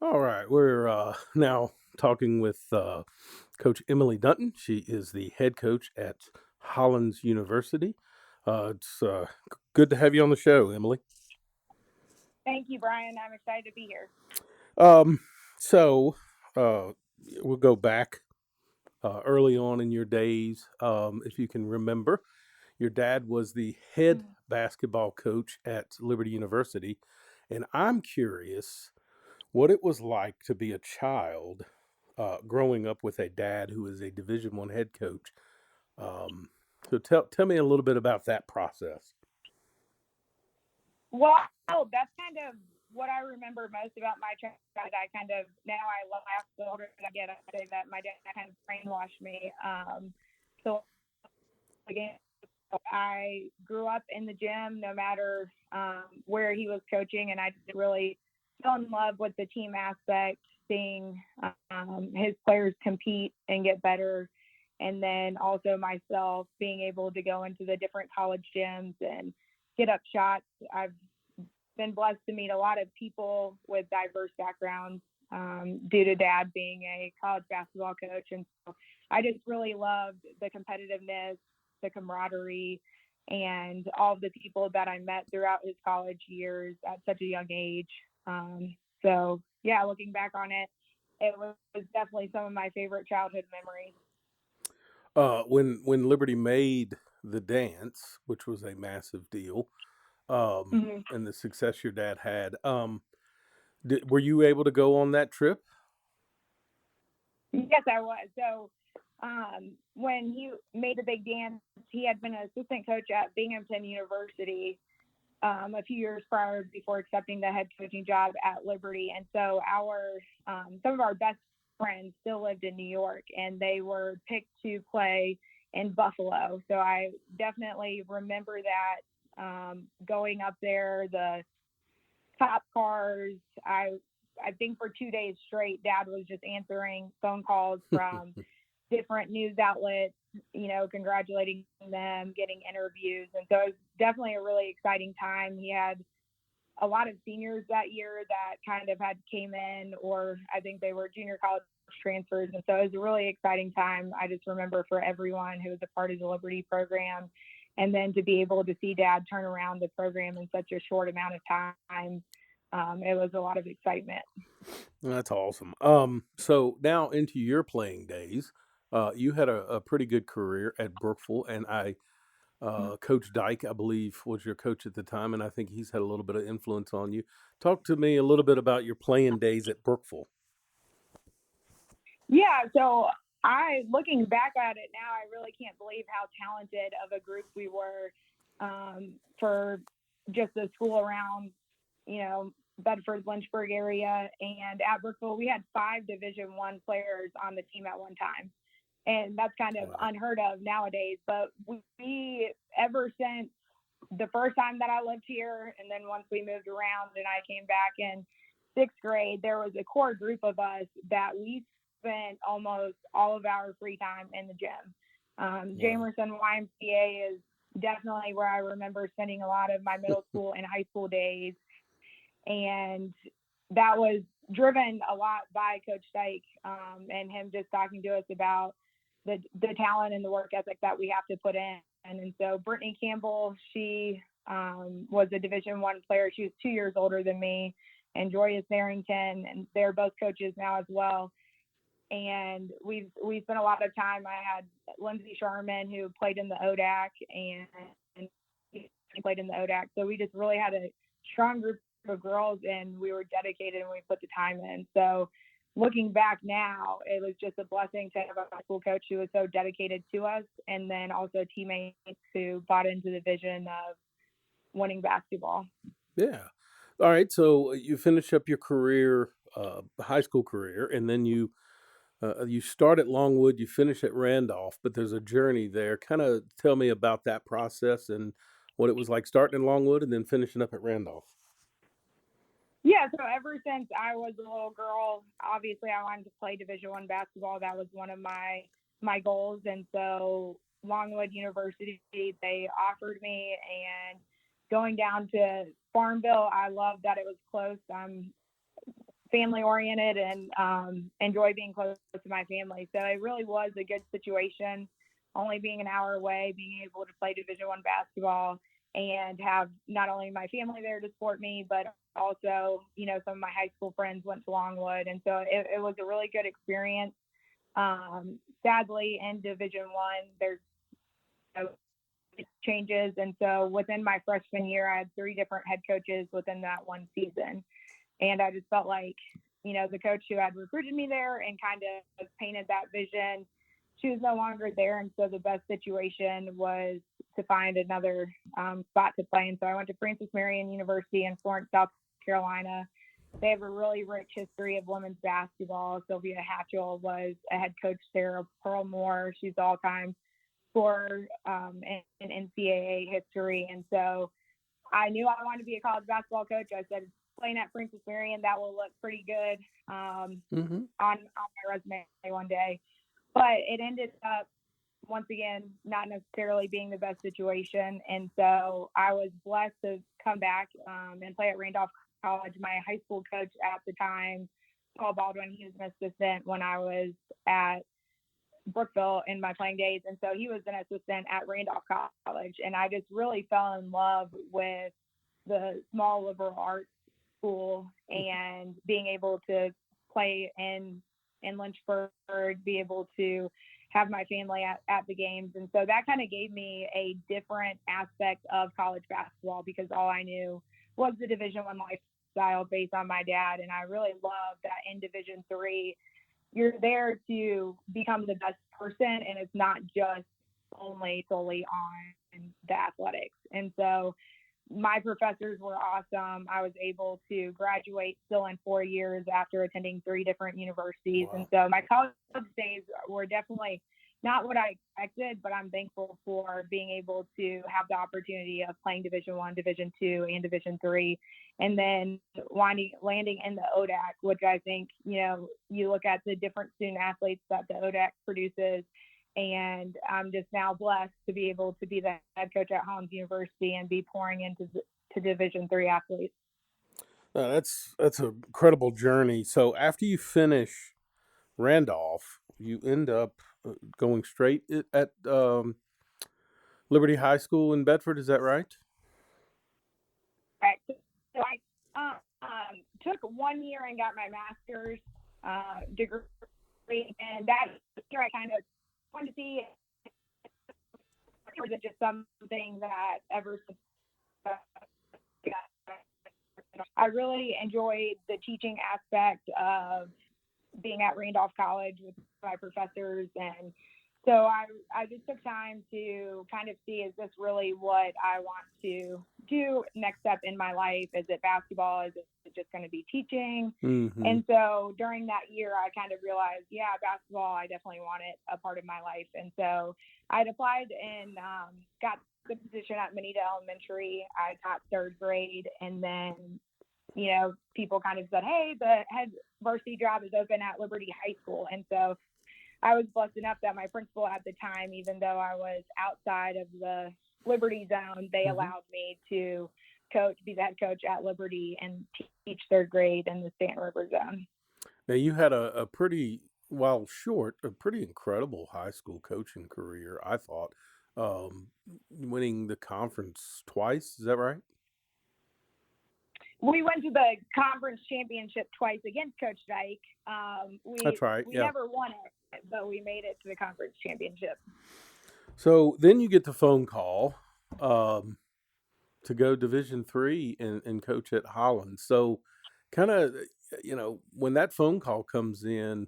All right, we're now talking with Coach Emliee Dunton. She is the head coach at Hollins University. It's good to have you on the show, Emily. Thank you, Brian. I'm excited to be here. Um, so uh, we'll go back early on in your days. If you can remember, your dad was the head Mm. basketball coach at Liberty University, and I'm curious what it was like to be a child growing up with a dad who is a Division I head coach. Um, so tell me a little bit about that process. Well, that's kind of what I remember most about my childhood. I kind of now I laugh the older I get. I say that my dad kind of brainwashed me. So again, I grew up in the gym, no matter where he was coaching, and I just really fell in love with the team aspect, seeing his players compete and get better, and then also myself being able to go into the different college gyms and get up shots. I've been blessed to meet a lot of people with diverse backgrounds due to dad being a college basketball coach. And so I just really loved the competitiveness, the camaraderie, and all of the people that I met throughout his college years at such a young age. So, yeah, looking back on it, it was definitely some of my favorite childhood memories. When Liberty made the dance, which was a massive deal, Mhm. and the success your dad had, were you able to go on that trip? Yes, I was. So when he made the big dance, he had been an assistant coach at Binghamton University a few years prior before accepting the head coaching job at Liberty. And so our some of our best friends still lived in New York, and they were picked to play in Buffalo. So I definitely remember that going up there, the cop cars. I think for 2 days straight, Dad was just answering phone calls from different news outlets, congratulating them, getting interviews. And so it was definitely a really exciting time. He had a lot of seniors that year that kind of had came in, or I think they were junior college transfers. And so it was a really exciting time. I just remember for everyone who was a part of the Liberty program. And then to be able to see Dad turn around the program in such a short amount of time, it was a lot of excitement. That's awesome. So now into your playing days, you had a pretty good career at Brookville, and Coach Dyke, I believe, was your coach at the time, and I think he's had a little bit of influence on you. Talk to me a little bit about your playing days at Brookville. Yeah, so looking back at it now, I really can't believe how talented of a group we were for just the school around, Bedford, Lynchburg area. And at Brookville, we had 5 Division I players on the team at one time. And that's kind of Wow. unheard of nowadays. But we ever since the first time that I lived here, and then once we moved around and I came back in 6th grade, there was a core group of us that we spent almost all of our free time in the gym. Wow. Jamerson YMCA is definitely where I remember spending a lot of my middle school and high school days, and that was driven a lot by Coach Dyke and him just talking to us about the talent and the work ethic that we have to put in. And so Brittany Campbell, she was a Division I player. She was 2 years older than me, and Joyous Barrington, and they're both coaches now as well. And we spent a lot of time. I had Lindsay Sharman, who played in the ODAC, and he played in the ODAC. So we just really had a strong group of girls, and we were dedicated and we put the time in. So looking back now, it was just a blessing to have a high school coach who was so dedicated to us, and then also teammates who bought into the vision of winning basketball. Yeah. All right. So you finish up your career, high school career, and then you start at Longwood, you finish at Randolph, but there's a journey there. Kind of tell me about that process and what it was like starting in Longwood and then finishing up at Randolph. Yeah, so ever since I was a little girl, obviously I wanted to play Division I basketball. That was one of my goals, and so Longwood University, they offered me, and going down to Farmville, I loved that it was close. I'm family oriented and enjoy being close to my family. So it really was a good situation, only being an hour away, being able to play Division I basketball and have not only my family there to support me, but also, some of my high school friends went to Longwood. And so it was a really good experience. Sadly, in Division I, there's changes. And so within my freshman year, I had 3 different head coaches within that one season. And I just felt like, the coach who had recruited me there and kind of painted that vision, she was no longer there. And so the best situation was to find another spot to play. And so I went to Francis Marion University in Florence, South Carolina. They have a really rich history of women's basketball. Sylvia Hatchell was a head coach there. Pearl Moore, she's all-time scorer in NCAA history. And so I knew I wanted to be a college basketball coach. I said, playing at Francis Marion, that will look pretty good on my resume one day. But it ended up, once again, not necessarily being the best situation. And so I was blessed to come back and play at Randolph College. My high school coach at the time, Paul Baldwin, he was an assistant when I was at Brookville in my playing days. And so he was an assistant at Randolph College. And I just really fell in love with the small liberal arts school and being able to play in Lynchburg, be able to have my family at the games. And so that kind of gave me a different aspect of college basketball because all I knew was the Division I lifestyle based on my dad. And I really love that in Division III, you're there to become the best person, and it's not just solely on the athletics. And so my professors were awesome. I was able to graduate still in 4 years after attending 3 different universities. Wow. And so my college days were definitely not what I expected, but I'm thankful for being able to have the opportunity of playing Division I, Division II, and Division III, and then landing in the ODAC, which I think, you look at the different student athletes that the ODAC produces, and I'm just now blessed to be able to be the head coach at Hollins University and be pouring into Division III athletes. That's an incredible journey. So after you finish Randolph, you end up going straight at Liberty High School in Bedford. Is that right? Right. So I took 1 year and got my master's degree, and that year I kind of wanted to see was it just something that ever since I really enjoyed the teaching aspect of being at Randolph College with my professors. And so I just took time to kind of see, is this really what I want to do next step in my life? Is it basketball? Is it just going to be teaching? Mm-hmm. And so during that year, I kind of realized, yeah, basketball, I definitely want it a part of my life. And so I'd applied and got the position at Manita Elementary. I taught 3rd grade, and then people kind of said, hey, the head varsity job is open at Liberty High School. And so I was blessed enough that my principal at the time, even though I was outside of the Liberty zone, they allowed me to be the head coach at Liberty and teach 3rd grade in the Stanton River zone. Now you had a pretty, while short, a pretty incredible high school coaching career, I thought. Winning the conference twice, is that right? We went to the conference championship twice against Coach Dyke. That's right. We never won it, but we made it to the conference championship. So then you get the phone call to go Division III and coach at Holland. So kind of, when that phone call comes in,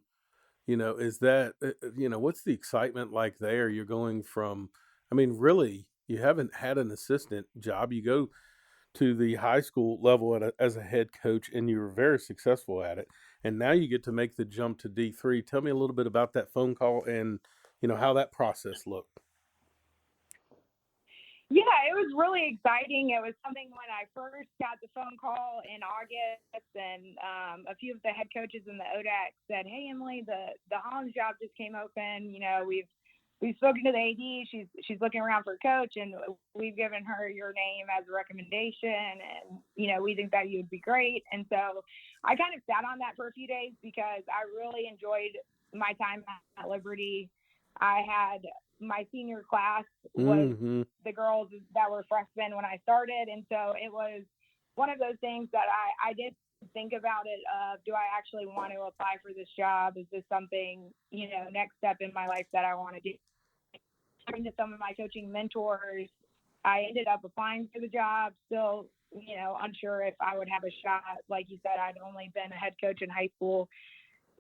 is that, what's the excitement like there? You're going from, really, you haven't had an assistant job. You go to the high school level as a head coach, and you were very successful at it. And now you get to make the jump to D3. Tell me a little bit about that phone call and, how that process looked. Yeah, it was really exciting. It was something when I first got the phone call in August, and a few of the head coaches in the ODAC said, "Hey, Emily, the Hollins job just came open. We've we've spoken to the AD. She's looking around for a coach, and we've given her your name as a recommendation, and we think that you would be great. And so I kind of sat on that for a few days because I really enjoyed my time at Liberty. I had my senior class was Mm-hmm. the girls that were freshmen when I started, and so it was one of those things that I did think about it of, do I actually want to apply for this job? Is this something, next step in my life that I want to do? Talking to some of my coaching mentors, I ended up applying for the job, still, unsure if I would have a shot. Like you said, I'd only been a head coach in high school.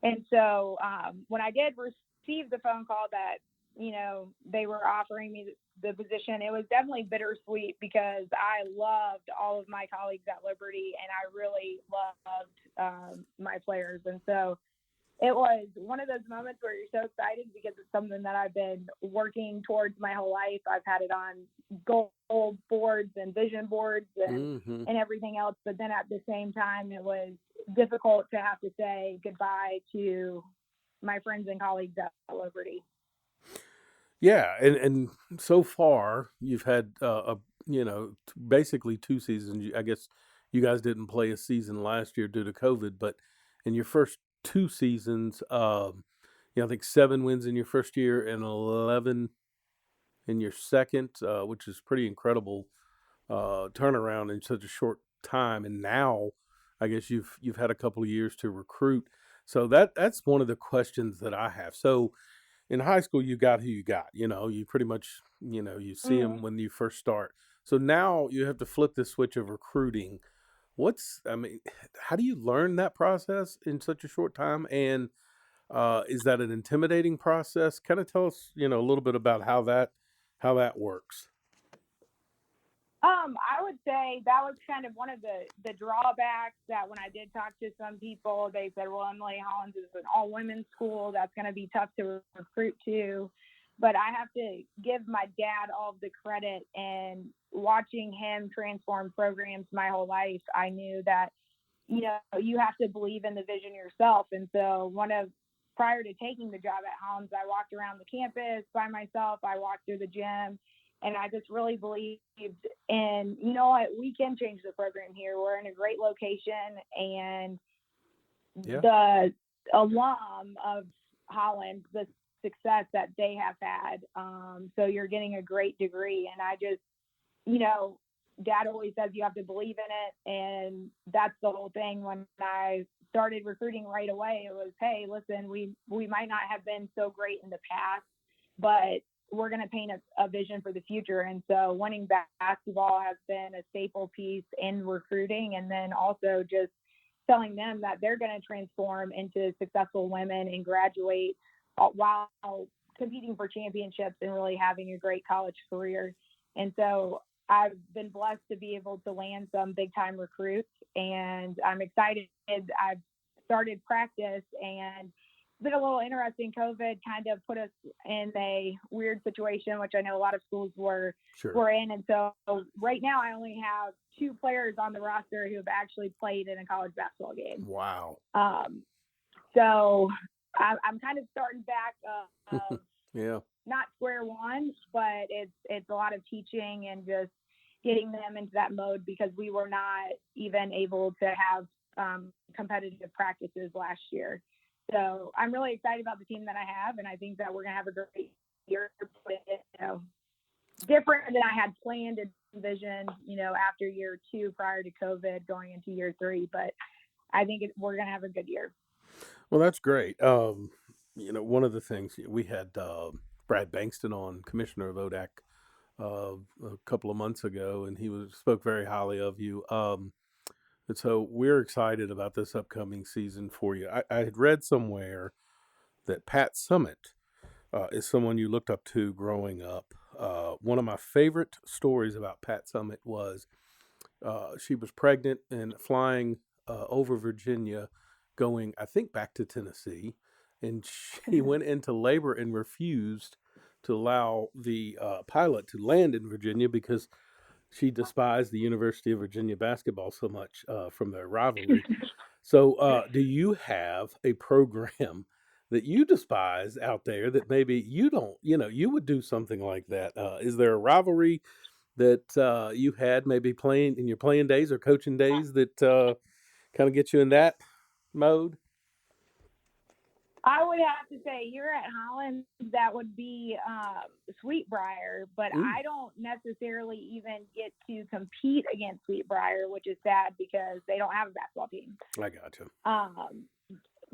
And so when I did receive the phone call that, they were offering me the position, it was definitely bittersweet because I loved all of my colleagues at Liberty, and I really loved my players. And so it was one of those moments where you're so excited because it's something that I've been working towards my whole life. I've had it on goal boards and vision boards Mm-hmm. and everything else. But then at the same time, it was difficult to have to say goodbye to my friends and colleagues at Liberty. Yeah, and so far you've had basically 2 seasons. I guess you guys didn't play a season last year due to COVID, but in your first 2 seasons, I think 7 wins in your first year and 11 in your second, which is pretty incredible turnaround in such a short time. And now, I guess you've had a couple of years to recruit. So that's one of the questions that I have. So in high school, you got who you got. You pretty much you see Mm-hmm. them when you first start. So now you have to flip the switch of recruiting. I mean, how do you learn that process in such a short time? And is that an intimidating process? Kind of tell us, a little bit about how that works. I would say that was kind of one of the drawbacks that when I did talk to some people, they said, well, Emily Hollins is an all women's school. That's going to be tough to recruit to. But I have to give my dad all of the credit, and watching him transform programs my whole life, I knew that, you have to believe in the vision yourself. And so prior to taking the job at Hollins, I walked around the campus by myself. I walked through the gym, and I just really believed in, what, we can change the program here. We're in a great location, and Yeah. the alum of Holland, the success that they have had. So you're getting a great degree. And I just, dad always says you have to believe in it. And that's the whole thing. When I started recruiting right away, it was, hey, listen, we might not have been so great in the past, but we're going to paint a vision for the future. And so winning basketball has been a staple piece in recruiting. And then also just telling them that they're going to transform into successful women and graduate while competing for championships and really having a great college career. And so I've been blessed to be able to land some big time recruits, and I'm excited. I've started practice, and it's been a little interesting. COVID kind of put us in a weird situation, which I know a lot of schools were Sure. in. And so right now I only have 2 players on the roster who have actually played in a college basketball game. Wow. So I'm kind of starting back of Yeah. not square one, but it's a lot of teaching and just getting them into that mode, because we were not even able to have competitive practices last year. So I'm really excited about the team that I have, and I think that we're going to have a great year. Different than I had planned and envisioned, after year 2 prior to COVID going into year 3. But I think we're going to have a good year. Well, that's great. One of the things we had Brad Bankston on, Commissioner of ODAC, a couple of months ago, and he spoke very highly of you. And so we're excited about this upcoming season for you. I had read somewhere that Pat Summitt is someone you looked up to growing up. One of my favorite stories about Pat Summitt was she was pregnant and flying over Virginia, going, I think, back to Tennessee. And she went into labor and refused to allow the pilot to land in Virginia because she despised the University of Virginia basketball so much from their rivalry. So, do you have a program that you despise out there that maybe you don't, you would do something like that? Is there a rivalry that you had maybe playing in your playing days or coaching days that kind of get you in that mode? I would have to say here at Holland, that would be Sweetbriar, but Mm, I don't necessarily even get to compete against Sweetbriar, which is sad because they don't have a basketball team. I gotcha. Um,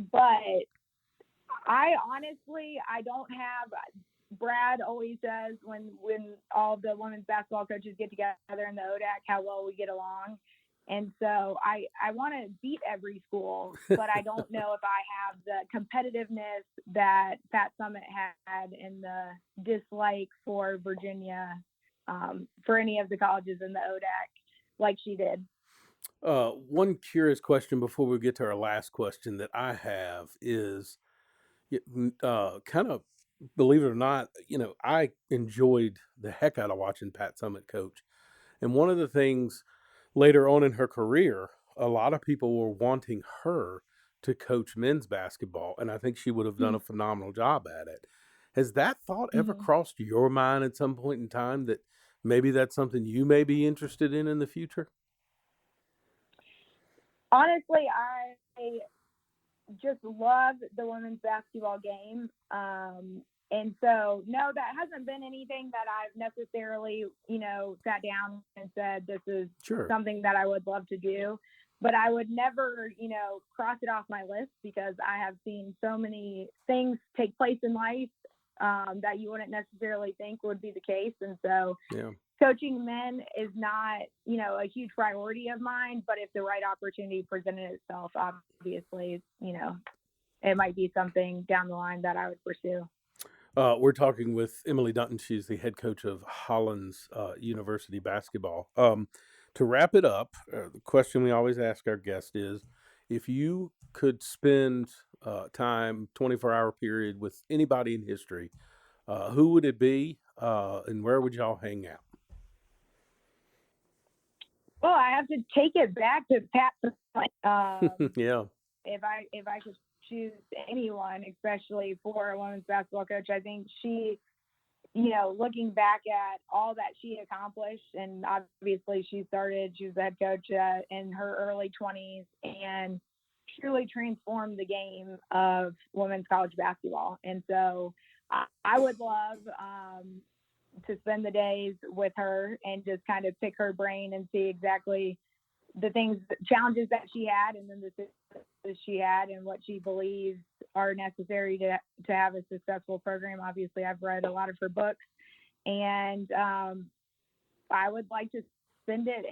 but I honestly, I don't have. Brad always says when all the women's basketball coaches get together in the ODAC how well we get along, and so I want to beat every school, but I don't know if I have the competitiveness that Pat Summit had and the dislike for Virginia, for any of the colleges in the ODAC like she did. One curious question before we get to our last question that I have is, kind of, believe it or not, I enjoyed the heck out of watching Pat Summit coach. And one of the things later on in her career, a lot of people were wanting her to coach men's basketball, and I think she would have done a phenomenal job at it. Has that thought ever Mm-hmm. crossed your mind at some point in time that maybe that's something you may be interested in the future? Honestly, I just love the women's basketball game. And so, no, that hasn't been anything that I've necessarily, sat down and said, this is Sure. something that I would love to do. But I would never, cross it off my list because I have seen so many things take place in life that you wouldn't necessarily think would be the case. And so, Yeah. coaching men is not, a huge priority of mine, but if the right opportunity presented itself, obviously, it might be something down the line that I would pursue. We're talking with Emliee Dunton. She's the head coach of Holland's University basketball. To wrap it up, the question we always ask our guest is, if you could spend time, 24-hour period with anybody in history, who would it be, and where would y'all hang out? Well, I have to take it back to Pat. Yeah, If I could choose anyone, especially for a women's basketball coach, I think she, looking back at all that she accomplished, and obviously she was the head coach in her early 20s and truly transformed the game of women's college basketball. And so I would love to spend the days with her and just kind of pick her brain and see exactly the challenges that she had, and then the successes she had, and what she believes are necessary to have a successful program. Obviously, I've read a lot of her books, and I would like to spend it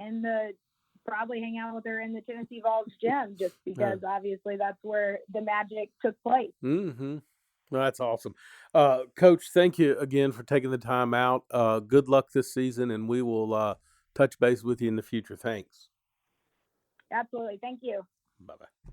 probably hang out with her in the Tennessee Vols gym, just yeah. because obviously that's where the magic took place. Mm-hmm. Well, that's awesome. Coach, thank you again for taking the time out. Good luck this season, and we will touch base with you in the future. Thanks. Absolutely. Thank you. Bye bye.